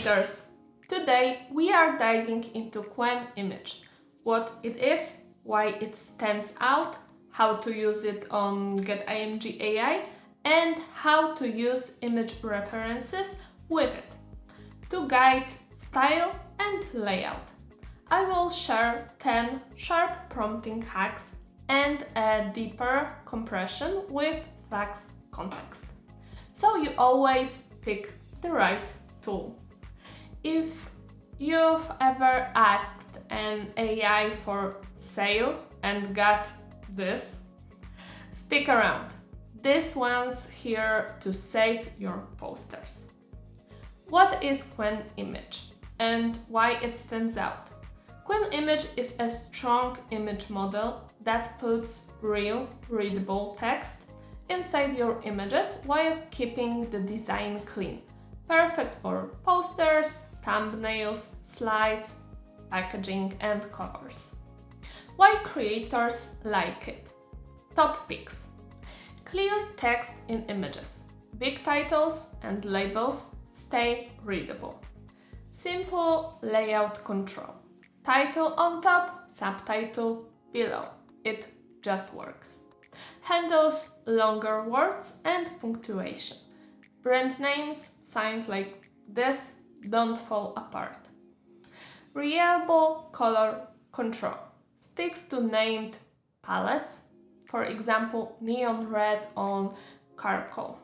creators! Today we are diving into Qwen Image, what it is, why it stands out, how to use it on getimg.ai, and how to use image references with it to guide style and layout. I will share 10 sharp prompting hacks and a deeper compression with Flux Kontext, so you always pick the right tool. If you've ever asked an AI for sale and got this, stick around. This one's here to save your posters. What is Qwen Image and why it stands out? Qwen Image is a strong image model that puts real, readable text inside your images while keeping the design clean. Perfect for posters, thumbnails, slides, packaging, and covers. Why creators like it? Top picks. Clear text in images. Big titles and labels stay readable. Simple layout control. Title on top, subtitle below. It just works. Handles longer words and punctuation. Brand names, signs like this don't fall apart. Readable color control. Sticks to named palettes, for example, neon red on charcoal.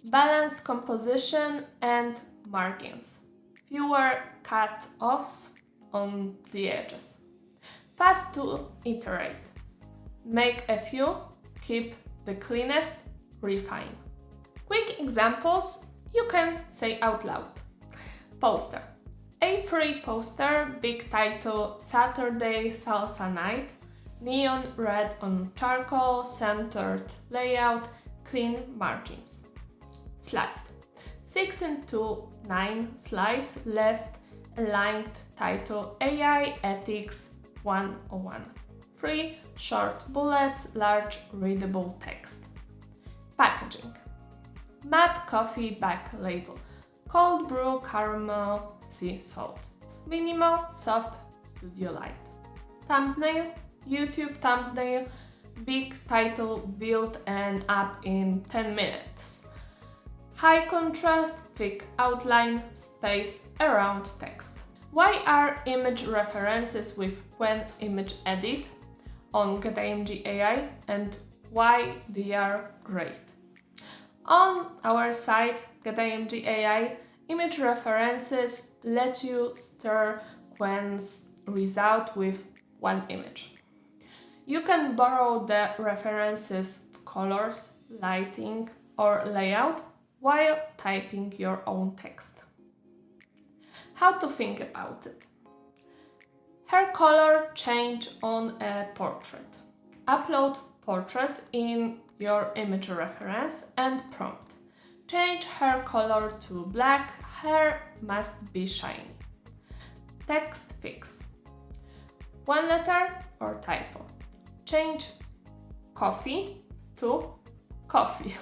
Balanced composition and margins. Fewer cut-offs on the edges. Fast to iterate. Make a few, keep the cleanest, refine. Quick examples you can say out loud. Poster. A3 poster, big title, Saturday Salsa Night, neon red on charcoal, centered layout, clean margins. Slide. 6:9 slide, left aligned title, AI Ethics 101. 3 short bullets, large readable text. Packaging. Matte coffee back label. Cold brew caramel sea salt. Minimal soft studio light. Thumbnail. YouTube thumbnail. Big title built and up in 10 minutes. High contrast, thick outline, space around text. Why are image references with Qwen Image Edit on getimg.ai and why they are great? On our site, getimg.ai, image references let you stir Qwen's result with one image. You can borrow the references, colors, lighting, or layout while typing your own text. How to think about it? Hair color change on a portrait. Upload portrait in your image reference and prompt. Change hair color to black, hair must be shiny. Text fix. One letter or typo. Change coffee to coffee.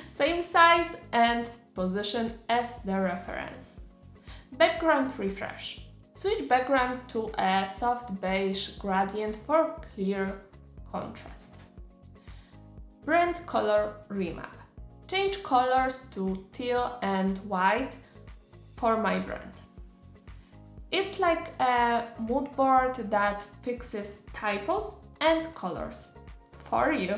Same size and position as the reference. Background refresh. Switch background to a soft beige gradient for clear contrast. Brand color remap. Change colors to teal and white for my brand. It's like a mood board that fixes typos and colors for you.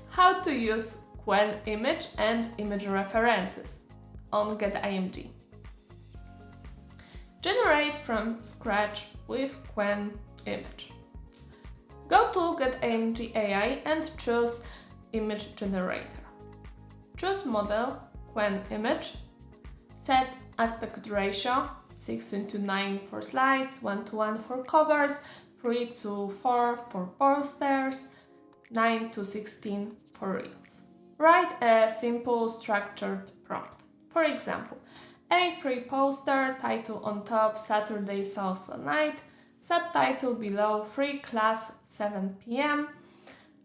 How to use Qwen Image and image references on getimg. Generate from scratch with Qwen Image. Go to getimg.ai and choose Image Generator. Choose Model, Qwen Image. Set aspect ratio 6:9 for slides, 1:1 for covers, 3:4 for posters, 9:16 for reels. Write a simple structured prompt. For example, A3 poster, title on top, Saturday Salsa Night, subtitle below, free class 7 p.m,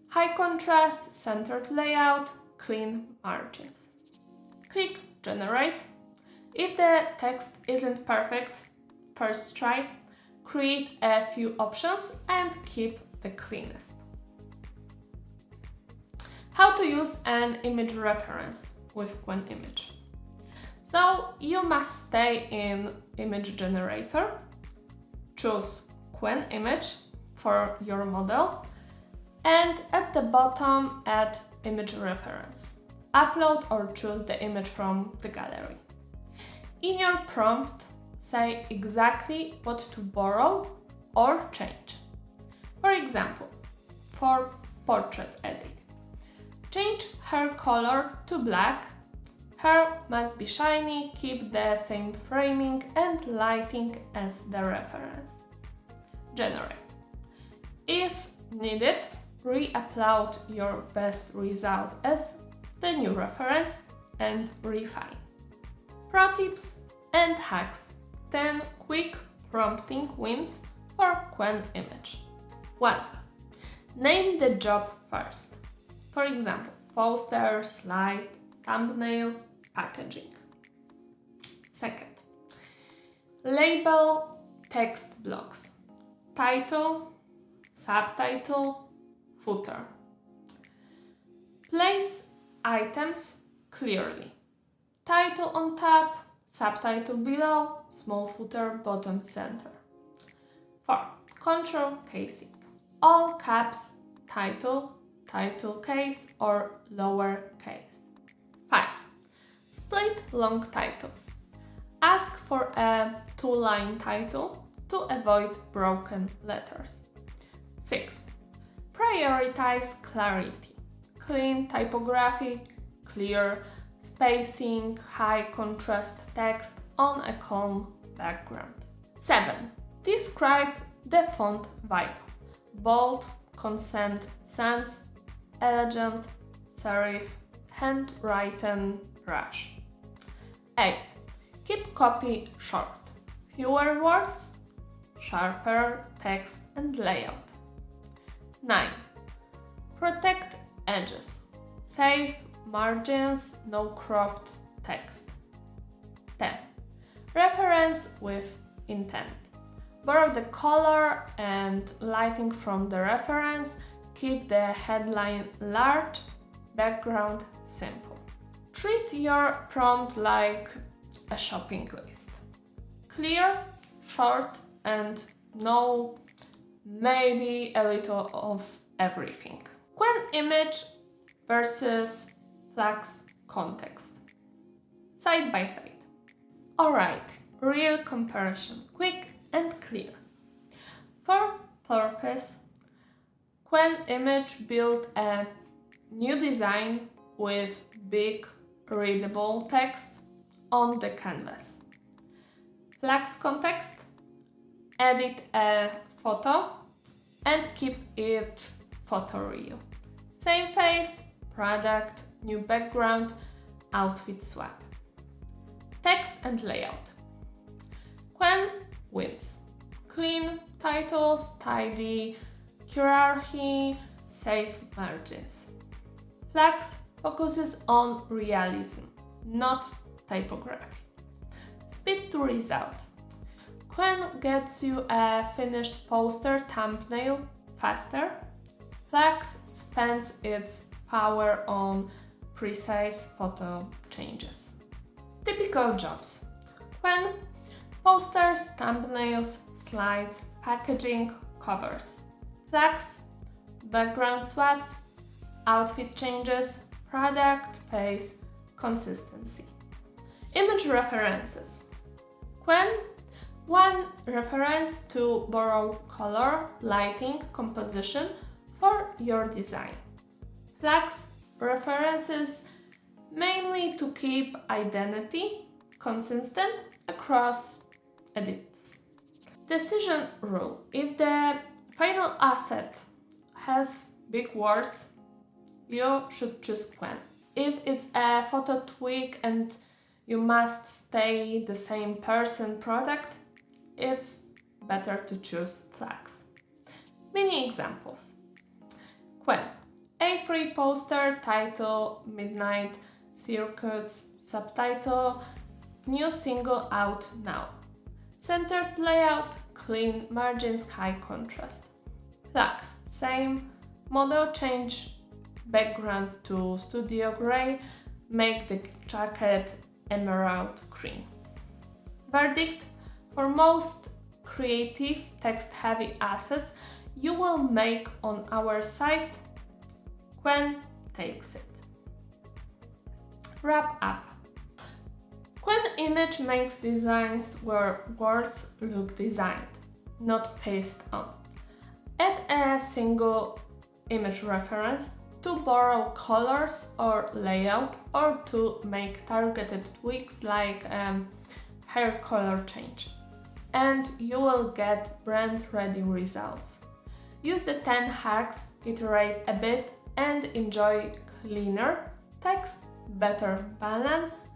high contrast, centered layout, clean margins. Click Generate. If the text isn't perfect, first try, create a few options and keep the cleanest. How to use an image reference with Qwen Image. So you must stay in Image Generator, choose Qwen Image for your model, and at the bottom add image reference. Upload or choose the image from the gallery. In your prompt, say exactly what to borrow or change. For example, for portrait edit, change hair color to black. Hair must be shiny, keep the same framing and lighting as the reference. Generate. If needed, re-upload your best result as the new reference and refine. Pro tips and hacks. 10 quick prompting wins for Qwen Image. 1. Name the job first. For example, poster, slide, thumbnail, packaging. 2. Label text blocks. Title, subtitle, footer. Place items clearly. Title on top, subtitle below, small footer, bottom center. 4. Control casing. All caps, title, title case or lower case. 5. Split long titles. Ask for a 2-line title to avoid broken letters. 6. Prioritize clarity. Clean typography, clear spacing, high contrast text on a calm background. 7. Describe the font vibe. Bold, consent, sans, elegant, serif, handwritten, brush. 8. Keep copy short. Fewer words, sharper text and layout. 9. Protect edges. Save margins, no cropped text. 10. Reference with intent. Borrow the color and lighting from the reference. Keep the headline large, background simple. Treat your prompt like a shopping list. Clear, short, and no, maybe a little of everything. Qwen Image versus Flux Kontext. Side by side. Alright, real comparison, quick and clear. For purpose, Qwen Image built a new design with big readable text on the canvas. Flux Kontext, edit a photo and keep it photoreal. Same face, product, new background, outfit swap. Text and layout. Qwen wins. Clean titles, tidy hierarchy, safe margins. Flux focuses on realism, not typography. Speed to result. Qwen gets you a finished poster thumbnail faster. Flux spends its power on precise photo changes. Typical jobs. Qwen posters, thumbnails, slides, packaging, covers. Flux background swaps, outfit changes, product, face, consistency. Image references. Qwen, one reference to borrow color, lighting, composition for your design. Flux references mainly to keep identity consistent across edits. Decision rule. If the final asset has big words, you should choose Qwen. If it's a photo tweak and you must stay the same person product, it's better to choose Flux. Many examples. Qwen. A3 poster, title, midnight circuits, subtitle, new single out now. Centered layout, clean margins, high contrast. Flux, same. Model change background to studio gray, make the jacket emerald green. Verdict, for most creative text-heavy assets you will make on our site, Qwen takes it. Wrap up. Qwen Image makes designs where words look designed, not pasted on. Add a single image reference to borrow colors or layout, or to make targeted tweaks like hair color change, and you will get brand-ready results. Use the 10 hacks, iterate a bit, and enjoy cleaner text, better balance,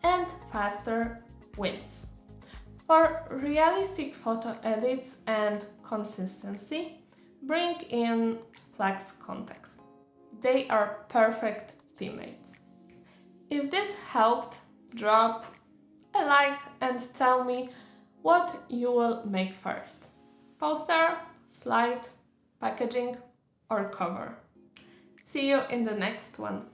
and faster wins. For realistic photo edits and consistency, bring in Flux Kontext. They are perfect teammates. If this helped, drop a like and tell me what you will make first. Poster, slide, packaging, or cover. See you in the next one.